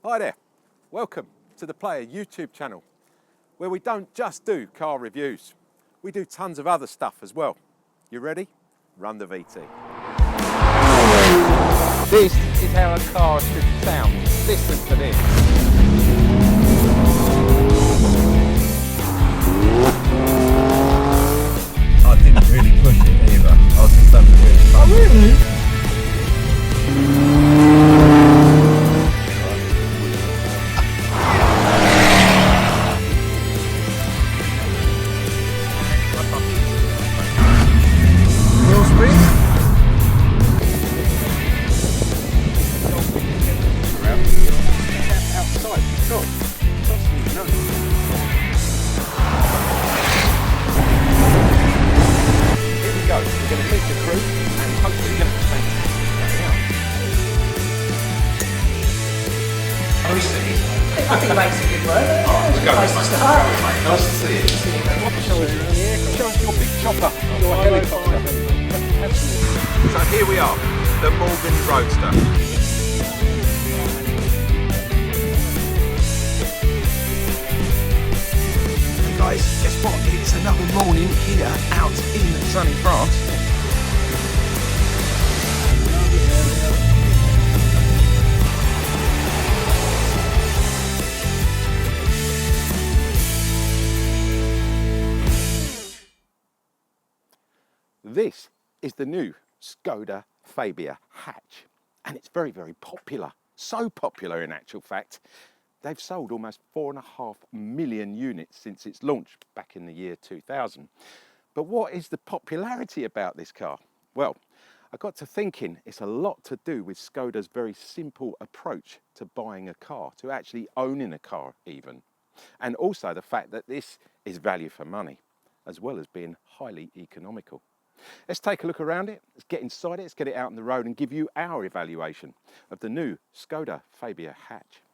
Hi there, welcome to the Player YouTube channel, where we don't just do car reviews, we do tons of other stuff as well. You ready? Run the VT. This is how a car should sound. Listen to this. I didn't really push it either. I was just having a bit of fun. Oh really? I think it makes a good work. We're going, mate. Nice to see you. Show us your big chopper, your helicopter. So here we are, the Morgan Roadster. And guys, guess what? It's another morning here out in sunny France. This is the new Skoda Fabia hatch, and it's very, very popular. So popular, in actual fact, they've sold almost 4.5 million units since its launch back in the year 2000. But what is the popularity about this car? Well, I got to thinking it's a lot to do with Skoda's very simple approach to buying a car, to actually owning a car even. And also the fact that this is value for money, as well as being highly economical. Let's take a look around it, let's get inside it, let's get it out on the road and give you our evaluation of the new Skoda Fabia hatch.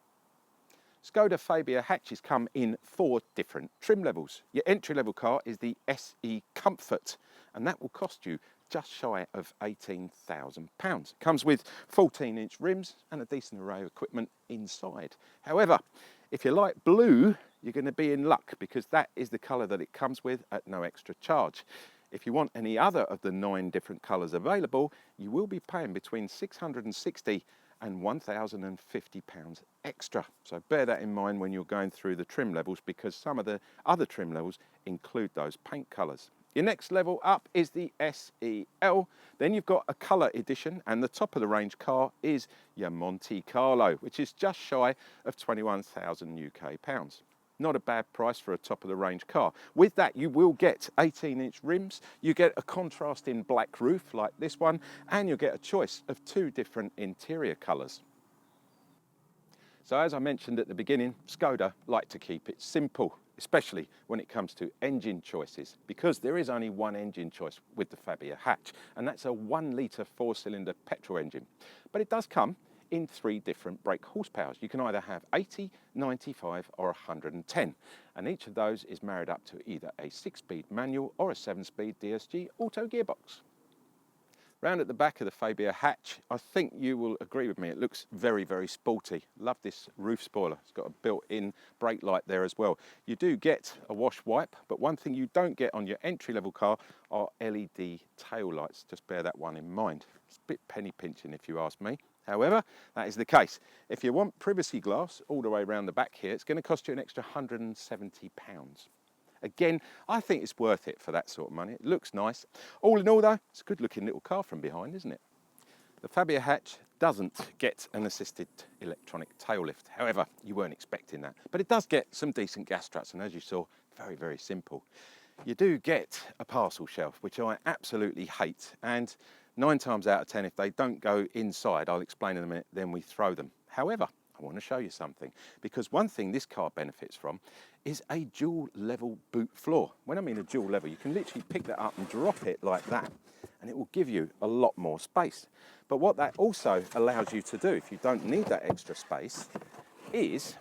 Skoda Fabia hatches come in 4 different trim levels. Your entry level car is the SE Comfort, and that will cost you just shy of £18,000. It comes with 14-inch rims and a decent array of equipment inside. However, if you like blue, you're going to be in luck because that is the colour that it comes with at no extra charge. If you want any other of the 9 different colours available, you will be paying between £660 and £1,050 extra. So bear that in mind when you're going through the trim levels, because some of the other trim levels include those paint colours. Your next level up is the SEL. Then you've got a colour edition, and the top of the range car is your Monte Carlo, which is just shy of 21,000 UK pounds. Not a bad price for a top of the range car. With that, you will get 18-inch rims, you get a contrasting black roof like this one, and you'll get a choice of 2 different interior colours. So as I mentioned at the beginning, Skoda like to keep it simple, especially when it comes to engine choices, because there is only one engine choice with the Fabia hatch, and that's a 1 litre 4-cylinder petrol engine. But it does come in 3 different brake horsepowers. You can either have 80, 95 or 110, and each of those is married up to either a 6-speed manual or a 7-speed DSG auto gearbox. Round at the back of the Fabia hatch, I think you will agree with me, it looks very, very sporty. Love this roof spoiler. It's got a built-in brake light there as well. You do get a wash wipe, but one thing you don't get on your entry-level car are LED tail lights. Just bear that one in mind. It's a bit penny pinching if you ask me. However, that is the case. If you want privacy glass all the way around the back here, it's going to cost you an extra £170. Again, I think it's worth it for that sort of money. It looks nice. All in all though, it's a good looking little car from behind, isn't it? The Fabia hatch doesn't get an assisted electronic tail lift. However, you weren't expecting that. But it does get some decent gas struts, and as you saw, very, very simple. You do get a parcel shelf, which I absolutely hate. And 9 times out of 10, if they don't go inside, I'll explain in a minute, then we throw them. However, I want to show you something, because one thing this car benefits from is a dual level boot floor. When I mean a dual level, you can literally pick that up and drop it like that, and it will give you a lot more space. But what that also allows you to do, if you don't need that extra space, is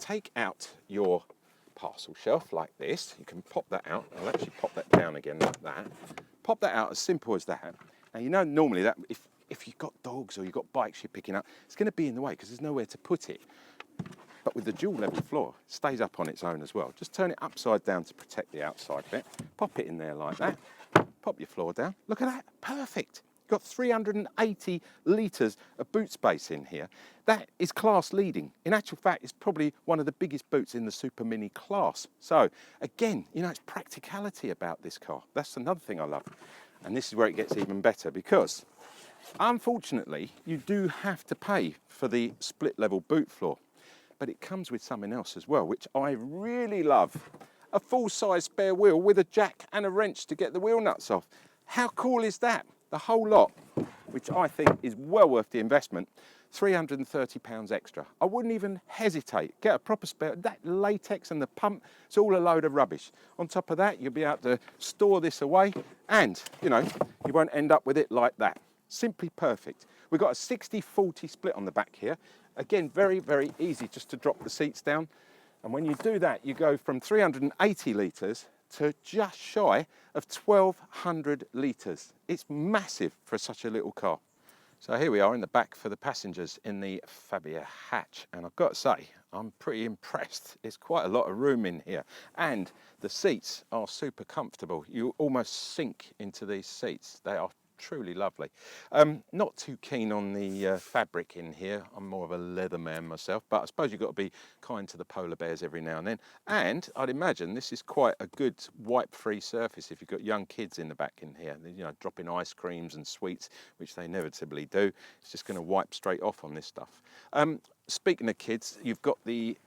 take out your parcel shelf like this. You can pop that out. I'll actually pop that down again like that. Pop that out as simple as that. Now, you know, normally that if you've got dogs or you've got bikes you're picking up, it's going to be in the way because there's nowhere to put it. But with the dual level floor, it stays up on its own as well. Just turn it upside down to protect the outside bit. Pop it in there like that. Pop your floor down. Look at that, perfect. You've got 380 litres of boot space in here. That is class leading. In actual fact, it's probably one of the biggest boots in the Supermini class. So again, you know, it's practicality about this car. That's another thing I love. And this is where it gets even better because unfortunately, you do have to pay for the split level boot floor. But it comes with something else as well, which I really love. A full-size spare wheel with a jack and a wrench to get the wheel nuts off. How cool is that? The whole lot, which I think is well worth the investment, £330 extra. I wouldn't even hesitate. Get a proper spare. That latex and the pump, it's all a load of rubbish. On top of that, you'll be able to store this away and, you know, you won't end up with it like that. Simply perfect. We've got a 60-40 split on the back here. Again, very, very easy just to drop the seats down. And when you do that, you go from 380 litres to just shy of 1,200 litres. It's massive for such a little car. So here we are in the back for the passengers in the Fabia hatch. And I've got to say, I'm pretty impressed. There's quite a lot of room in here. And the seats are super comfortable. You almost sink into these seats. They are truly lovely. Not too keen on the fabric in here. I'm more of a leather man myself, but I suppose you've got to be kind to the polar bears every now and then. And I'd imagine this is quite a good wipe-free surface if you've got young kids in the back in here, you know, dropping ice creams and sweets, which they inevitably do. It's just going to wipe straight off on this stuff. Speaking of kids, you've got the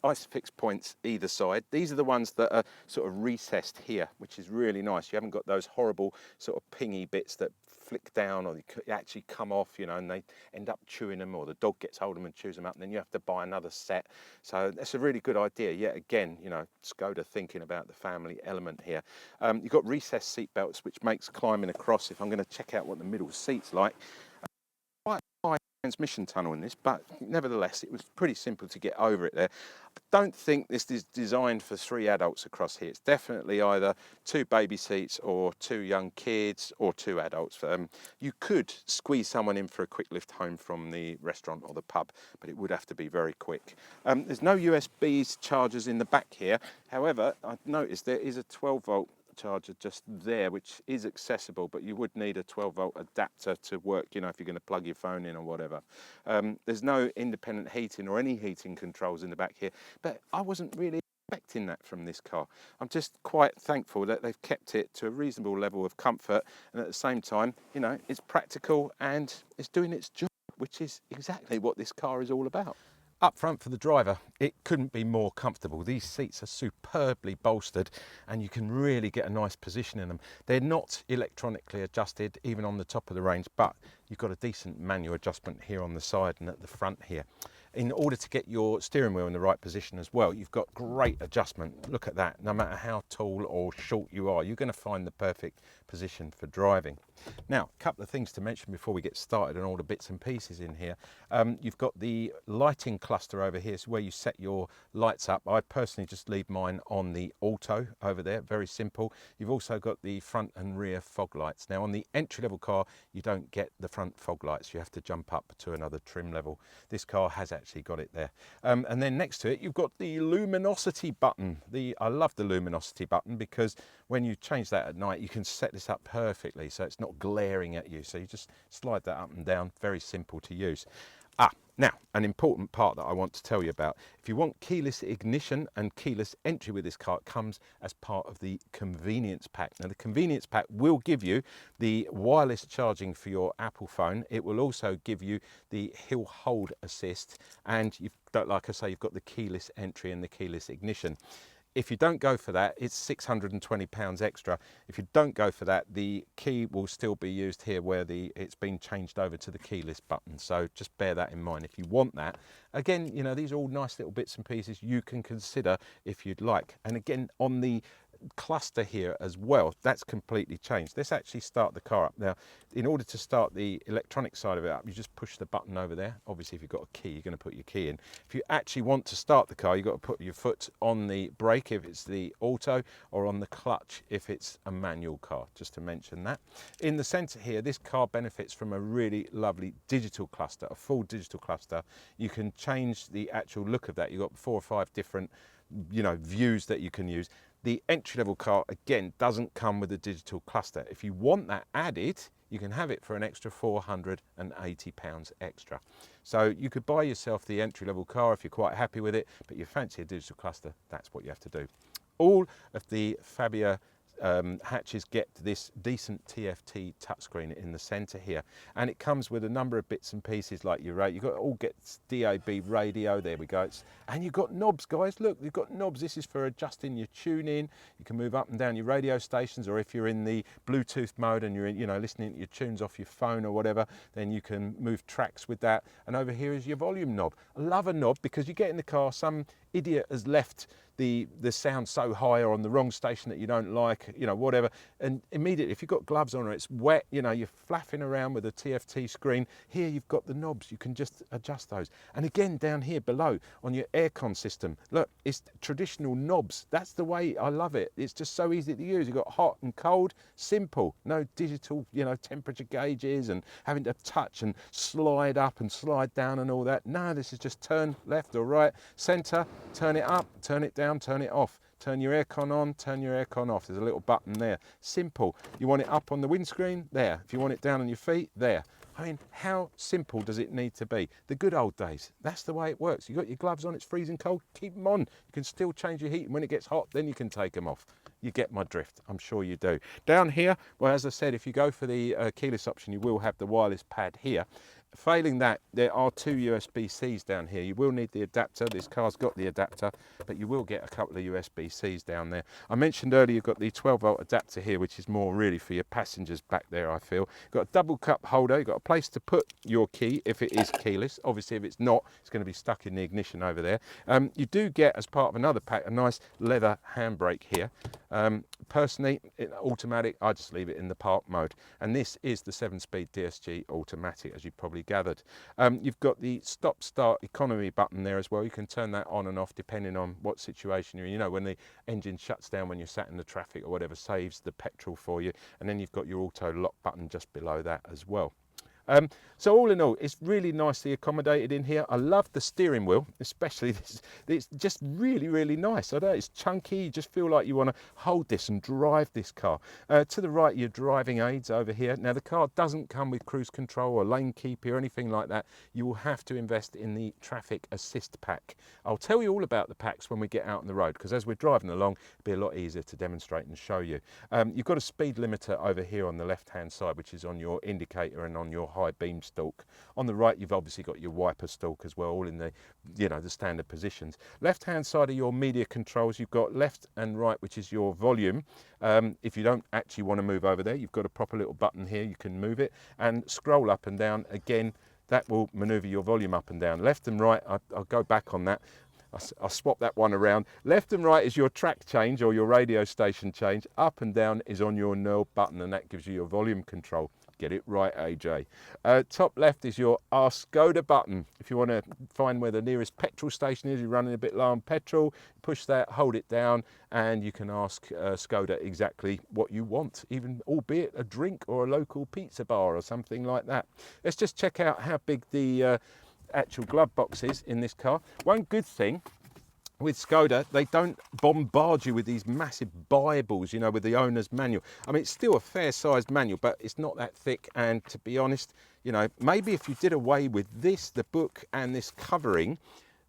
ice fix points either side. These are the ones that are sort of recessed here, which is really nice. You haven't got those horrible sort of pingy bits that flick down or they actually come off, you know, and they end up chewing them, or the dog gets hold of them and chews them up, and then you have to buy another set. So that's a really good idea. Yet again, you know, Skoda thinking about the family element here. You've got recessed seat belts, which makes climbing across, if I'm going to check out what the middle seat's like, quite high transmission tunnel in this, but nevertheless it was pretty simple to get over it there. I don't think this is designed for 3 adults across here. It's definitely either 2 baby seats or 2 young kids or 2 adults. You could squeeze someone in for a quick lift home from the restaurant or the pub, but it would have to be very quick. There's no USB chargers in the back here. However, I've noticed there is a 12-volt charger just there, which is accessible, but you would need a 12-volt adapter to work, you know, if you're going to plug your phone in or whatever. There's no independent heating or any heating controls in the back here, but I wasn't really expecting that from this car. I'm just quite thankful that they've kept it to a reasonable level of comfort, and at the same time, you know, it's practical and it's doing its job, which is exactly what this car is all about. Up front for the driver, it couldn't be more comfortable. These seats are superbly bolstered and you can really get a nice position in them. They're not electronically adjusted, even on the top of the range, but you've got a decent manual adjustment here on the side and at the front here. In order to get your steering wheel in the right position as well, you've got great adjustment. Look at that. No matter how tall or short you are, you're going to find the perfect position for driving. Now, a couple of things to mention before we get started on all the bits and pieces in here. You've got the lighting cluster over here, so where you set your lights up. I personally just leave mine on the auto over there, very simple. You've also got the front and rear fog lights. Now, on the entry-level car, you don't get the front fog lights. You have to jump up to another trim level. This car has actually got it there. And then next to it, you've got the luminosity button. I love the luminosity button because when you change that at night, you can set this up perfectly so it's not glaring at you. So you just slide that up and down, very simple to use. Now, an important part that I want to tell you about. If you want keyless ignition and keyless entry with this car, it comes as part of the convenience pack. Now, the convenience pack will give you the wireless charging for your Apple phone. It will also give you the hill hold assist, and you've got, like I say, you've got the keyless entry and the keyless ignition. If you don't go for that, it's £620 extra. If you don't go for that, the key will still be used here where it's been changed over to the keyless button. So just bear that in mind if you want that. Again, you know, these are all nice little bits and pieces you can consider if you'd like. And again, on the cluster here as well, that's completely changed. Let's actually start the car up. Now, in order to start the electronic side of it up, you just push the button over there. Obviously, if you've got a key, you're going to put your key in. If you actually want to start the car, you've got to put your foot on the brake if it's the auto, or on the clutch if it's a manual car, just to mention that. In the centre here, this car benefits from a really lovely digital cluster, a full digital cluster. You can change the actual look of that. You've got 4 or 5 different views that you can use. The entry-level car, again, doesn't come with a digital cluster. If you want that added, you can have it for an extra £480 extra. So you could buy yourself the entry-level car if you're quite happy with it, but you fancy a digital cluster, that's what you have to do. All of the Fabia hatches get this decent TFT touchscreen in the centre here, and it comes with a number of bits and pieces like your radio. You've got all gets DAB radio, there we go. And you've got knobs, guys. Look, you've got knobs. This is for adjusting your tuning. You can move up and down your radio stations, or if you're in the Bluetooth mode and you're listening to your tunes off your phone or whatever, then you can move tracks with that. And over here is your volume knob. I love a knob because you get in the car, some idiot has left the sound so high or on the wrong station that you don't like, whatever, and immediately if you've got gloves on or it's wet, you're flapping around with a TFT screen. Here you've got the knobs, you can just adjust those. And again, down here below on your aircon system, look, it's traditional knobs. That's the way I love it. It's just so easy to use. You've got hot and cold, simple, no digital temperature gauges and having to touch and slide up and slide down and all that. No, this is just turn left or right, center, turn it up, turn it down, turn it off. Turn your aircon on, turn your aircon off. There's a little button there. Simple. You want it up on the windscreen? There. If you want it down on your feet? There. I mean, how simple does it need to be? The good old days. That's the way it works. You've got your gloves on, it's freezing cold, keep them on. You can still change your heat, and when it gets hot, then you can take them off. You get my drift, I'm sure you do. Down here, well, as I said, if you go for the keyless option, you will have the wireless pad here. Failing that, there are 2 USB-Cs down here. You will need the adapter. This car's got the adapter, but you will get a couple of USB-Cs down there. I mentioned earlier you've got the 12-volt adapter here, which is more really for your passengers back there, I feel. You've got a double cup holder. You've got a place to put your key if it is keyless. Obviously, if it's not, it's going to be stuck in the ignition over there. You do get, as part of another pack, a nice leather handbrake here. Personally, automatic, I just leave it in the park mode. And this is the 7-speed DSG automatic, as you probably gathered. You've got the stop start economy button there as well. You can turn that on and off depending on what situation you're in. When the engine shuts down when you're sat in the traffic or whatever, saves the petrol for you. And then you've got your auto lock button just below that as well. So all in all, it's really nicely accommodated in here. I love the steering wheel, especially this. It's just really, really nice. I know it's chunky. You just feel like you want to hold this and drive this car. To the right, your driving aids over here. Now, the car doesn't come with cruise control or lane keep or anything like that. You will have to invest in the traffic assist pack. I'll tell you all about the packs when we get out on the road, because as we're driving along, it'll be a lot easier to demonstrate and show you. You've got a speed limiter over here on the left-hand side, which is on your indicator and on your high beam stalk. On the right, you've obviously got your wiper stalk as well, all in the the standard positions. Left hand side of your media controls, you've got left and right, which is your volume. If you don't actually want to move over there, you've got a proper little button here, you can move it and scroll up and down. Again, that will maneuver your volume up and down. Left and right, I'll go back on that. I'll swap that one around. Left and right is your track change or your radio station change. Up and down is on your knob button, and that gives you your volume control. Get it right, AJ. Top left is your Ask Skoda button. If you want to find where the nearest petrol station is, you're running a bit low on petrol, push that, hold it down, and you can ask Skoda exactly what you want, even albeit a drink or a local pizza bar or something like that. Let's just check out how big the actual glove box is in this car. One good thing with Skoda, they don't bombard you with these massive Bibles, with the owner's manual. I mean, it's still a fair-sized manual, but it's not that thick. And to be honest, maybe if you did away with this, the book and this covering,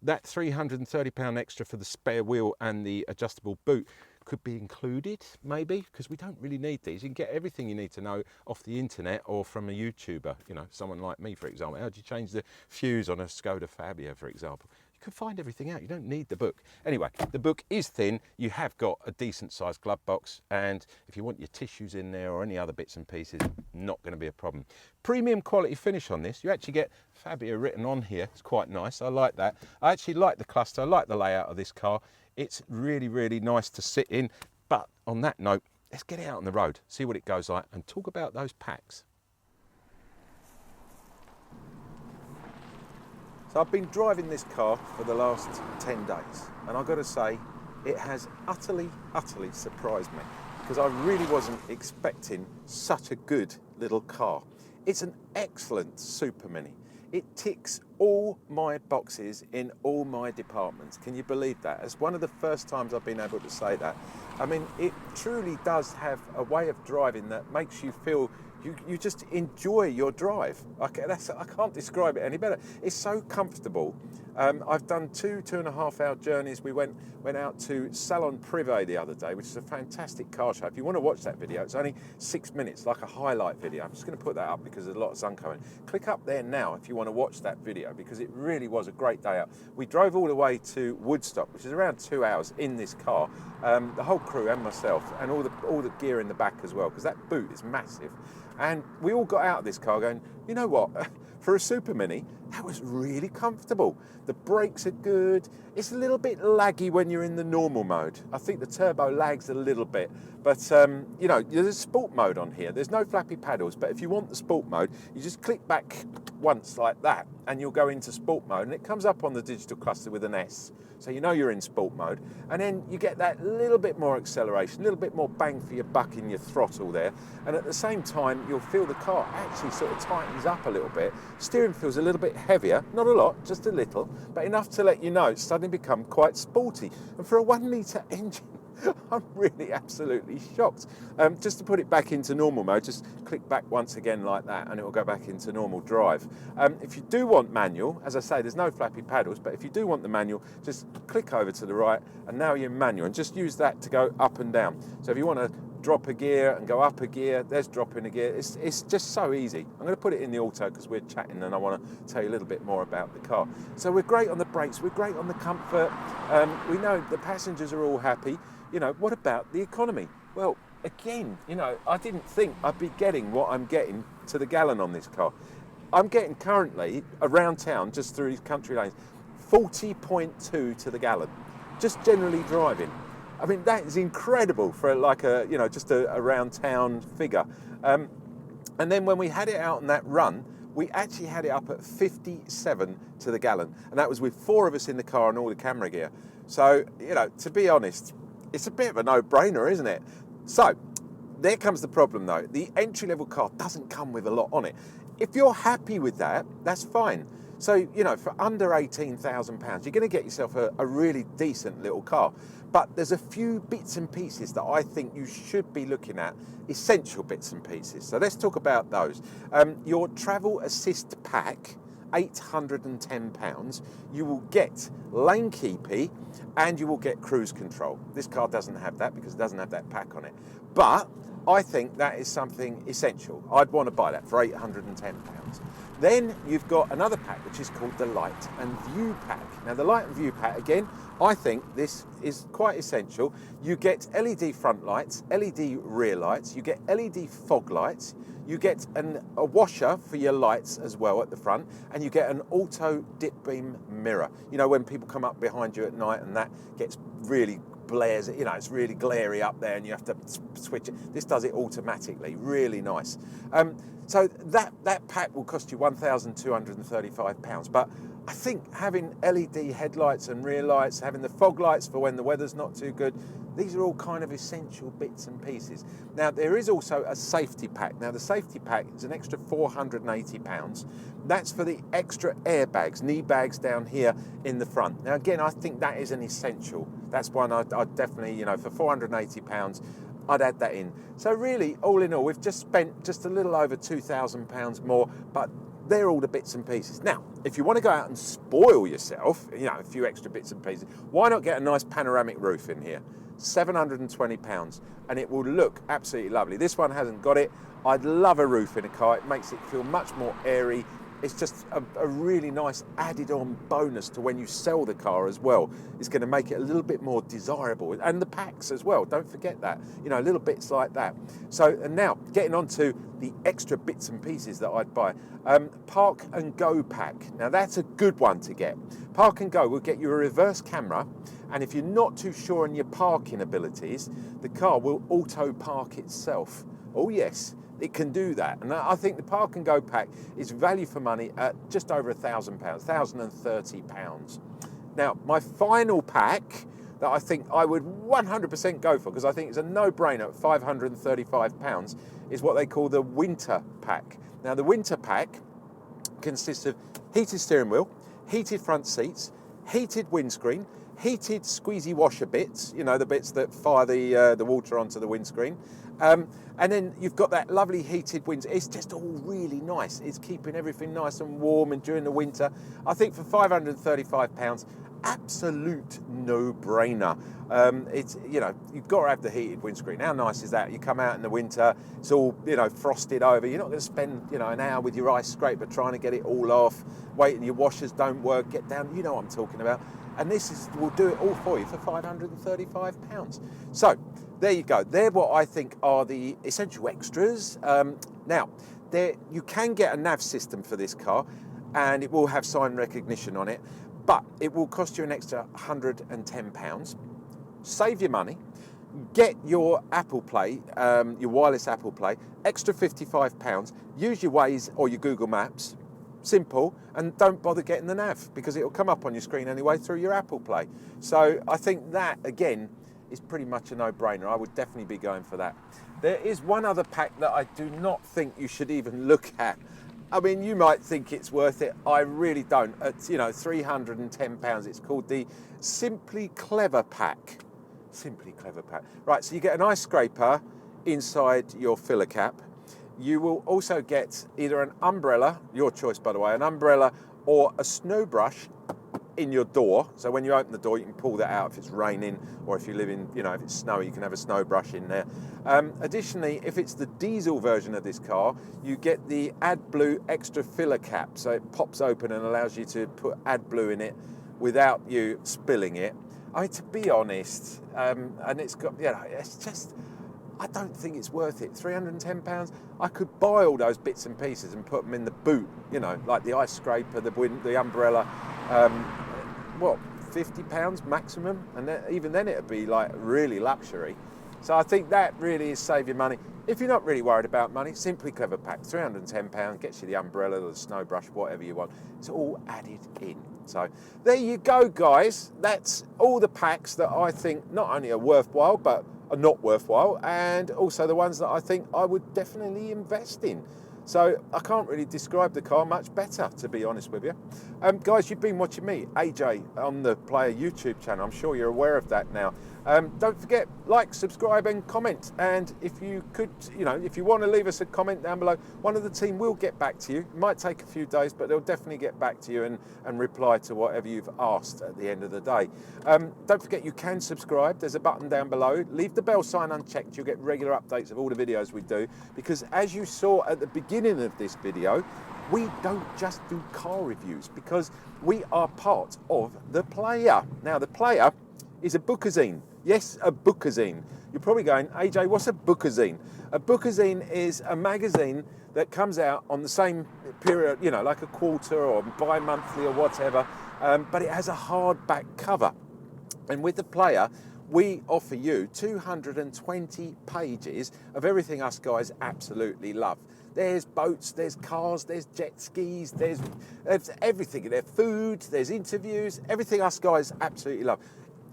that £330 extra for the spare wheel and the adjustable boot could be included, maybe, because we don't really need these. You can get everything you need to know off the internet or from a YouTuber, someone like me, for example. How do you change the fuse on a Skoda Fabia, for example? You can find everything out. You don't need the book. Anyway, the book is thin. You have got a decent sized glove box, and if you want your tissues in there or any other bits and pieces, not going to be a problem. Premium quality finish on this. You actually get Fabia written on here. It's quite nice. I like that. I actually like the cluster. I like the layout of this car. It's really, really nice to sit in. But on that note, let's get it out on the road, see what it goes like, and talk about those packs. So I've been driving this car for the last 10 days, and I've got to say, it has utterly surprised me, because I really wasn't expecting such a good little car. It's an excellent Super Mini. It ticks all my boxes in all my departments. Can you believe that? It's one of the first times I've been able to say that. I mean, it truly does have a way of driving that makes you feel you just enjoy your drive. I can't describe it any better. It's so comfortable. I've done 2.5 hour journeys. We went out to Salon Privé the other day, which is a fantastic car show. If you want to watch that video, it's only 6 minutes, like a highlight video. I'm just going to put that up because there's a lot of sun coming. Click up there now if you want to watch that video, because it really was a great day out. We drove all the way to Woodstock, which is around 2 hours in this car. The whole crew and myself, and all the gear in the back as well, because that boot is massive. And we all got out of this car going, you know what, for a Super Mini, that was really comfortable. The brakes are good. It's a little bit laggy when you're in the normal mode. I think the turbo lags a little bit, but you know, there's a sport mode on here. There's no flappy paddles, but if you want the sport mode, you just click back once like that, and you'll go into sport mode, and it comes up on the digital cluster with an S. So you know you're in sport mode, and then you get that little bit more acceleration, a little bit more bang for your buck in your throttle there, and at the same time you'll feel the car actually sort of tightens up a little bit. Steering feels a little bit heavier, not a lot, just a little, but enough to let you know it's suddenly become quite sporty. And for a 1 litre engine, I'm really absolutely shocked. Just to put it back into normal mode, just click back once again like that, and it will go back into normal drive. If you do want manual, as I say, there's no flappy paddles, but if you do want the manual, just click over to the right, and now you're in manual, and just use that to go up and down. So if you want to drop a gear and go up a gear, there's dropping a gear. It's just so easy. I'm going to put it in the auto because we're chatting and I want to tell you a little bit more about the car. So we're great on the brakes, we're great on the comfort. We know the passengers are all happy. You know, what about the economy? Well, again, you know, I didn't think I'd be getting what I'm getting to the gallon on this car. I'm getting currently around town, just through these country lanes, 40.2 to the gallon, just generally driving. I mean, that is incredible for like a, you know, just a around town figure. And then when we had it out on that run, we actually had it up at 57 to the gallon. And that was with 4 of us in the car and all the camera gear. So, you know, to be honest, it's a bit of a no-brainer, isn't it? So, there comes the problem though. The entry-level car doesn't come with a lot on it. If you're happy with that, that's fine. So, you know, for under £18,000, you're going to get yourself a really decent little car. But there's a few bits and pieces that I think you should be looking at, essential bits and pieces. So let's talk about those. Your travel assist pack, £810, you will get lane keeping and you will get cruise control. This car doesn't have that because it doesn't have that pack on it. But I think that is something essential. I'd want to buy that for £810. Then you've got another pack which is called the Light and View pack. Now the Light and View pack, again, I think this is quite essential. You get LED front lights, LED rear lights, you get LED fog lights, you get a washer for your lights as well at the front, and you get an auto dip beam mirror. You know, when people come up behind you at night and that gets really blares, you know, it's really glary up there and you have to switch it. This does it automatically, really nice. So that pack will cost you £1,235, but I think having LED headlights and rear lights, having the fog lights for when the weather's not too good, these are all kind of essential bits and pieces. Now, there is also a safety pack. Now, the safety pack is an extra £480. That's for the extra airbags, knee bags down here in the front. Now, again, I think that is an essential. That's one I'd definitely, you know, for £480, I'd add that in. So really, all in all, we've just spent just a little over £2,000 more, but they're all the bits and pieces. Now, if you want to go out and spoil yourself, you know, a few extra bits and pieces, why not get a nice panoramic roof in here? £720, and it will look absolutely lovely. This one hasn't got it. I'd love a roof in a car. It makes it feel much more airy. It's just a really nice added on bonus to when you sell the car as well. It's going to make it a little bit more desirable. And the packs as well, don't forget that. You know, little bits like that. So, and now, getting on to the extra bits and pieces that I'd buy. Park and Go pack. Now, that's a good one to get. Park and Go will get you a reverse camera And if you're not too sure on your parking abilities, the car will auto park itself. Oh yes, it can do that. And I think the Park and Go pack is value for money at just over £1,000, £1,030. Now, my final pack that I think I would 100% go for, because I think it's a no-brainer at £535, is what they call the winter pack. Now, the winter pack consists of heated steering wheel, heated front seats, heated windscreen, heated squeezy washer bits, you know, the bits that fire the water onto the windscreen. And then you've got that lovely heated winds. It's just all really nice. It's keeping everything nice and warm, and during the winter, I think for £535, absolute no-brainer. It's, you know, you've got to have the heated windscreen. How nice is that? You come out in the winter, it's all, you know, frosted over. You're not going to spend, you know, an hour with your ice scraper trying to get it all off, waiting your washers don't work, get down, you know what I'm talking about. And this will do it all for you for £535. So there you go. They're what I think are the essential extras. Now, you can get a nav system for this car, and it will have sign recognition on it, but it will cost you an extra £110. Save your money. Get your Apple Play, your wireless Apple Play, extra £55. Use your Waze or your Google Maps. Simple, and don't bother getting the nav, because it'll come up on your screen anyway through your Apple Play. So I think that, again, is pretty much a no-brainer. I would definitely be going for that. There is one other pack that I do not think you should even look at. I mean, you might think it's worth it. I really don't. It's, you know, £310. It's called the Simply Clever pack. Simply Clever pack. Right, so you get an ice scraper inside your filler cap. You will also get either an umbrella, your choice by the way, an umbrella or a snow brush in your door. So when you open the door, you can pull that out if it's raining, or if you live in, you know, if it's snowy, you can have a snow brush in there. Additionally, if it's the diesel version of this car, you get the AdBlue extra filler cap. So it pops open and allows you to put AdBlue in it without you spilling it. I mean, to be honest, and it's got, you know, it's just, I don't think it's worth it. £310. I could buy all those bits and pieces and put them in the boot, you know, like the ice scraper, the umbrella. What, £50 maximum? And then, even then it'd be like really luxury. So I think that really is save your money. If you're not really worried about money, Simply Clever pack, £310, gets you the umbrella or the snow brush, whatever you want. It's all added in. So there you go, guys. That's all the packs that I think not only are worthwhile, but are not worthwhile, and also the ones that I think I would definitely invest in. So I can't really describe the car much better, to be honest with you. Guys, you've been watching me, AJ, on the Player YouTube channel. I'm sure you're aware of that now. Don't forget, like, subscribe and comment. And if you could, you know, if you want to leave us a comment down below, one of the team will get back to you. It might take a few days, but they'll definitely get back to you and reply to whatever you've asked at the end of the day. Don't forget, you can subscribe. There's a button down below. Leave the bell sign unchecked. You'll get regular updates of all the videos we do, because as you saw at the beginning of this video, we don't just do car reviews, because we are part of The Player. Now, The Player is a bookazine. Yes, a bookazine. You're probably going, AJ, what's a bookazine? A bookazine is a magazine that comes out on the same period, you know, like a quarter or bi-monthly or whatever, but it has a hardback cover. And with The Player, we offer you 220 pages of everything us guys absolutely love. There's boats, there's cars, there's jet skis, there's everything. There's food, there's interviews, everything us guys absolutely love.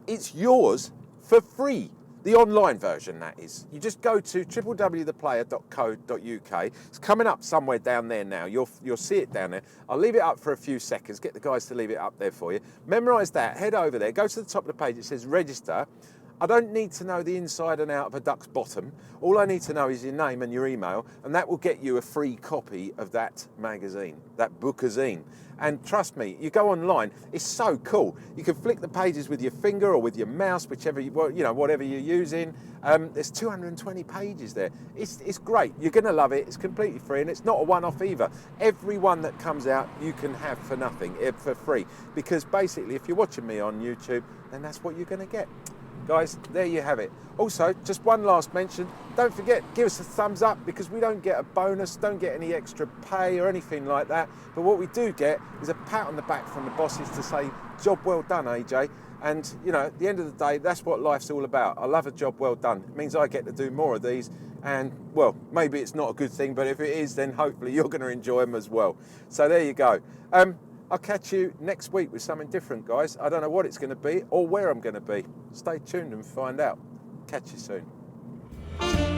It's yours for free. The online version, that is. You just go to www.theplayer.co.uk. It's coming up somewhere down there now. You'll see it down there. I'll leave it up for a few seconds, get the guys to leave it up there for you. Memorise that, head over there, go to the top of the page, it says register. I don't need to know the inside and out of a duck's bottom. All I need to know is your name and your email, and that will get you a free copy of that magazine, that bookazine. And trust me, you go online, it's so cool. You can flick the pages with your finger or with your mouse, whichever whatever you're using. There's 220 pages there. It's great. You're going to love it. It's completely free, and it's not a one-off either. Every one that comes out, you can have for nothing, for free. Because basically, if you're watching me on YouTube, then that's what you're going to get. Guys, there you have it. Also, just one last mention, don't forget, give us a thumbs up, because we don't get a bonus, don't get any extra pay or anything like that, but what we do get is a pat on the back from the bosses to say, job well done, AJ. And, you know, at the end of the day, that's what life's all about. I love a job well done. It means I get to do more of these. And, well, maybe it's not a good thing, but if it is, then hopefully you're going to enjoy them as well. So there you go. I'll catch you next week with something different, guys. I don't know what it's going to be or where I'm going to be. Stay tuned and find out. Catch you soon.